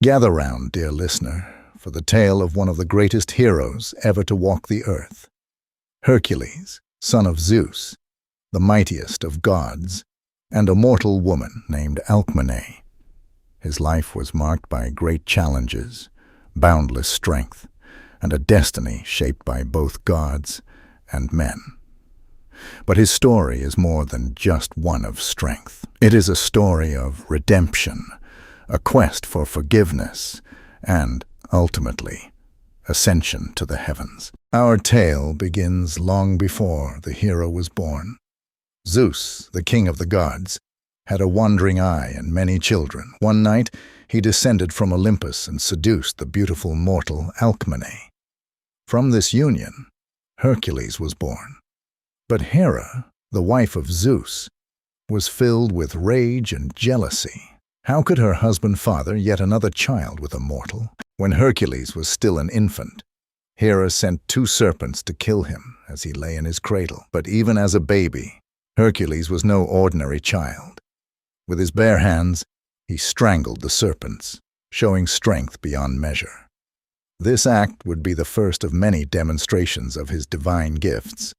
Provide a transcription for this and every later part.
Gather round, dear listener, for the tale of one of the greatest heroes ever to walk the earth. Hercules, son of Zeus, the mightiest of gods, and a mortal woman named Alcmene. His life was marked by great challenges, boundless strength, and a destiny shaped by both gods and men. But his story is more than just one of strength. It is a story of redemption, a quest for forgiveness, and, ultimately, ascension to the heavens. Our tale begins long before the hero was born. Zeus, the king of the gods, had a wandering eye and many children. One night, he descended from Olympus and seduced the beautiful mortal Alcmene. From this union, Hercules was born. But Hera, the wife of Zeus, was filled with rage and jealousy. How could her husband father yet another child with a mortal? When Hercules was still an infant, Hera sent 2 serpents to kill him as he lay in his cradle. But even as a baby, Hercules was no ordinary child. With his bare hands, he strangled the serpents, showing strength beyond measure. This act would be the first of many demonstrations of his divine gifts,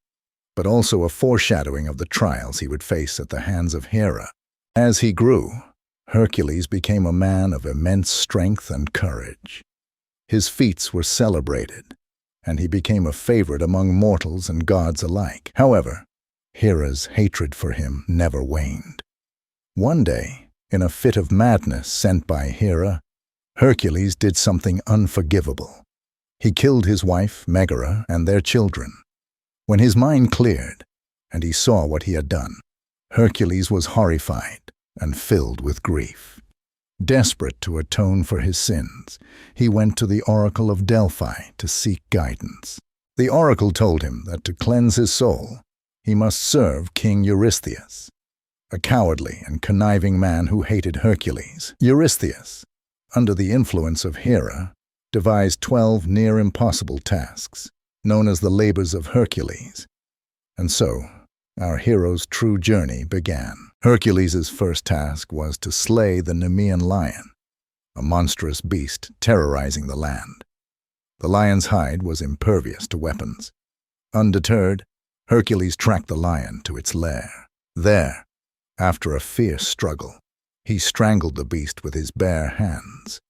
but also a foreshadowing of the trials he would face at the hands of Hera. As he grew, Hercules became a man of immense strength and courage. His feats were celebrated, and he became a favorite among mortals and gods alike. However, Hera's hatred for him never waned. One day, in a fit of madness sent by Hera, Hercules did something unforgivable. He killed his wife, Megara, and their children. When his mind cleared, and he saw what he had done, Hercules was horrified and filled with grief. Desperate to atone for his sins, he went to the oracle of Delphi to seek guidance. The oracle told him that to cleanse his soul, he must serve King Eurystheus, a cowardly and conniving man who hated Hercules. Eurystheus, under the influence of Hera, devised 12 near-impossible tasks, known as the labors of Hercules. And so, our hero's true journey began. Hercules' first task was to slay the Nemean Lion, a monstrous beast terrorizing the land. The lion's hide was impervious to weapons. Undeterred, Hercules tracked the lion to its lair. There, after a fierce struggle, he strangled the beast with his bare hands.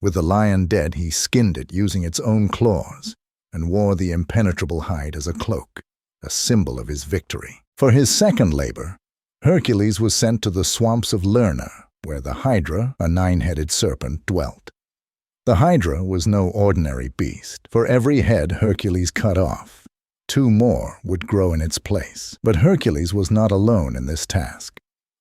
With the lion dead, he skinned it using its own claws and wore the impenetrable hide as a cloak, a symbol of his victory. For his second labor, Hercules was sent to the swamps of Lerna, where the Hydra, a 9-headed serpent, dwelt. The Hydra was no ordinary beast. For every head Hercules cut off, 2 more would grow in its place. But Hercules was not alone in this task.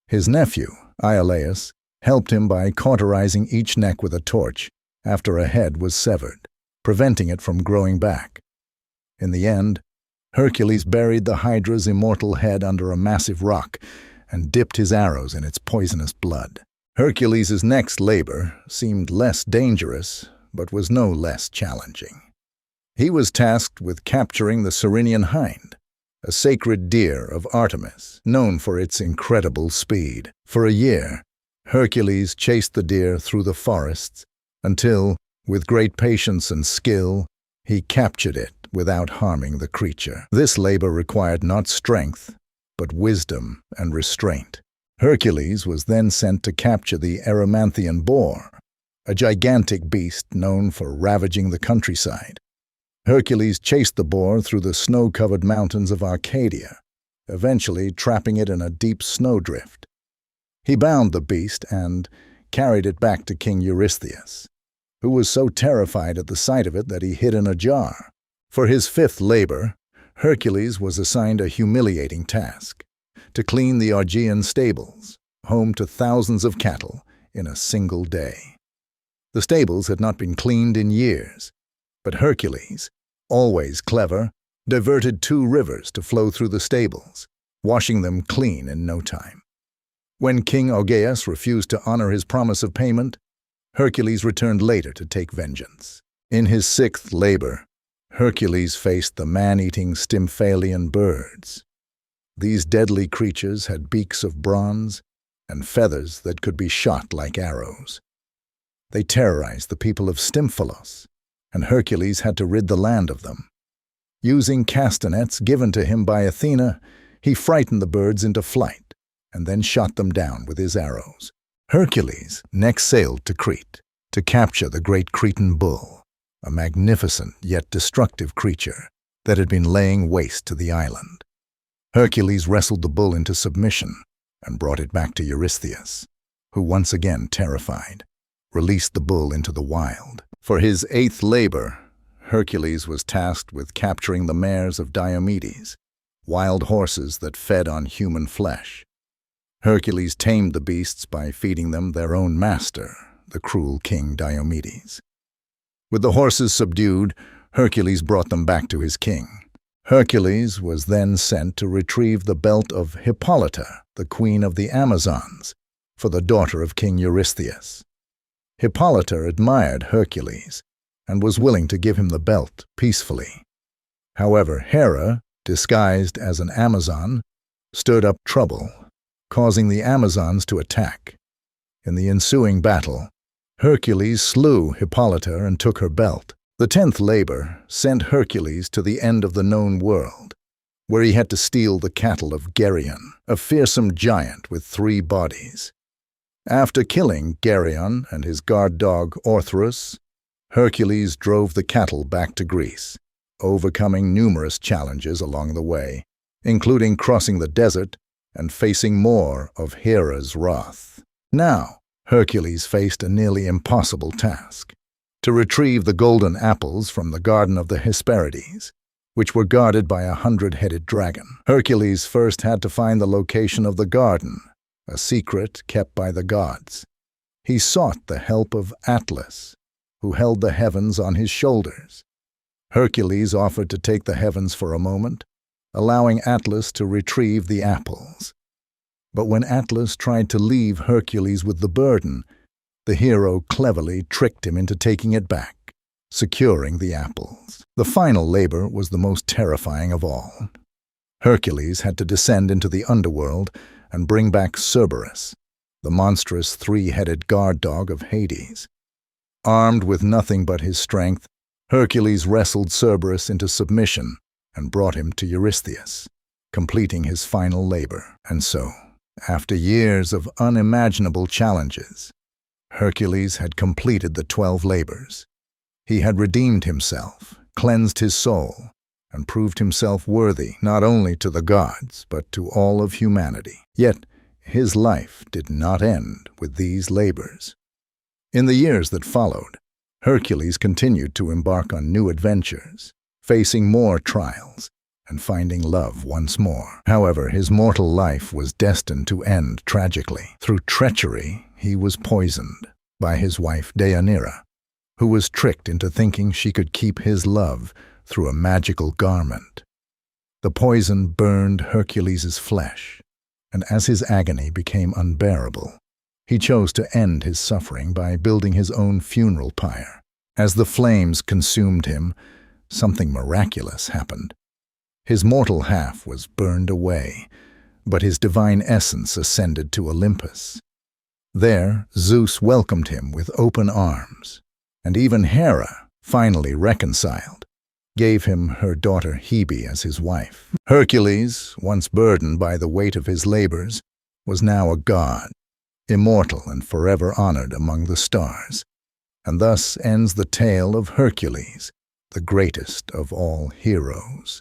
His nephew, Iolaus, helped him by cauterizing each neck with a torch after a head was severed, preventing it from growing back. In the end, Hercules buried the Hydra's immortal head under a massive rock and dipped his arrows in its poisonous blood. Hercules' next labor seemed less dangerous, but was no less challenging. He was tasked with capturing the Ceryneian hind, a sacred deer of Artemis, known for its incredible speed. For a year, Hercules chased the deer through the forests until, with great patience and skill, he captured it without harming the creature. This labor required not strength, but wisdom and restraint. Hercules was then sent to capture the Erymanthian boar, a gigantic beast known for ravaging the countryside. Hercules chased the boar through the snow-covered mountains of Arcadia, eventually trapping it in a deep snowdrift. He bound the beast and carried it back to King Eurystheus, who was so terrified at the sight of it that he hid in a jar. For his 5th labor, Hercules was assigned a humiliating task: to clean the Augean stables, home to thousands of cattle, in a single day. The stables had not been cleaned in years, but Hercules, always clever, diverted 2 rivers to flow through the stables, washing them clean in no time. When King Augeas refused to honor his promise of payment, Hercules returned later to take vengeance. In his 6th labor, Hercules faced the man-eating Stymphalian birds. These deadly creatures had beaks of bronze and feathers that could be shot like arrows. They terrorized the people of Stymphalos, and Hercules had to rid the land of them. Using castanets given to him by Athena, he frightened the birds into flight and then shot them down with his arrows. Hercules next sailed to Crete to capture the great Cretan bull, a magnificent yet destructive creature that had been laying waste to the island. Hercules wrestled the bull into submission and brought it back to Eurystheus, who, once again terrified, released the bull into the wild. For his 8th labor, Hercules was tasked with capturing the mares of Diomedes, wild horses that fed on human flesh. Hercules tamed the beasts by feeding them their own master, the cruel king Diomedes. With the horses subdued, Hercules brought them back to his king. Hercules was then sent to retrieve the belt of Hippolyta, the queen of the Amazons, for the daughter of King Eurystheus. Hippolyta admired Hercules and was willing to give him the belt peacefully. However, Hera, disguised as an Amazon, stirred up trouble, causing the Amazons to attack. In the ensuing battle, Hercules slew Hippolyta and took her belt. The 10th labor sent Hercules to the end of the known world, where he had to steal the cattle of Geryon, a fearsome giant with 3 bodies. After killing Geryon and his guard dog Orthrus, Hercules drove the cattle back to Greece, overcoming numerous challenges along the way, including crossing the desert and facing more of Hera's wrath. Now, Hercules faced a nearly impossible task: to retrieve the golden apples from the garden of the Hesperides, which were guarded by a 100-headed dragon. Hercules first had to find the location of the garden, a secret kept by the gods. He sought the help of Atlas, who held the heavens on his shoulders. Hercules offered to take the heavens for a moment, allowing Atlas to retrieve the apples. But when Atlas tried to leave Hercules with the burden, the hero cleverly tricked him into taking it back, securing the apples. The final labor was the most terrifying of all. Hercules had to descend into the underworld and bring back Cerberus, the monstrous 3-headed guard dog of Hades. Armed with nothing but his strength, Hercules wrestled Cerberus into submission and brought him to Eurystheus, completing his final labor. And so, after years of unimaginable challenges, Hercules had completed the 12 labors. He had redeemed himself, cleansed his soul, and proved himself worthy not only to the gods, but to all of humanity. Yet, his life did not end with these labors. In the years that followed, Hercules continued to embark on new adventures, facing more trials and finding love once more. However, his mortal life was destined to end tragically. Through treachery, he was poisoned by his wife Deianira, who was tricked into thinking she could keep his love through a magical garment. The poison burned Hercules' flesh, and as his agony became unbearable, he chose to end his suffering by building his own funeral pyre. As the flames consumed him, something miraculous happened. His mortal half was burned away, but his divine essence ascended to Olympus. There, Zeus welcomed him with open arms, and even Hera, finally reconciled, gave him her daughter Hebe as his wife. Hercules, once burdened by the weight of his labors, was now a god, immortal and forever honored among the stars. And thus ends the tale of Hercules, the greatest of all heroes.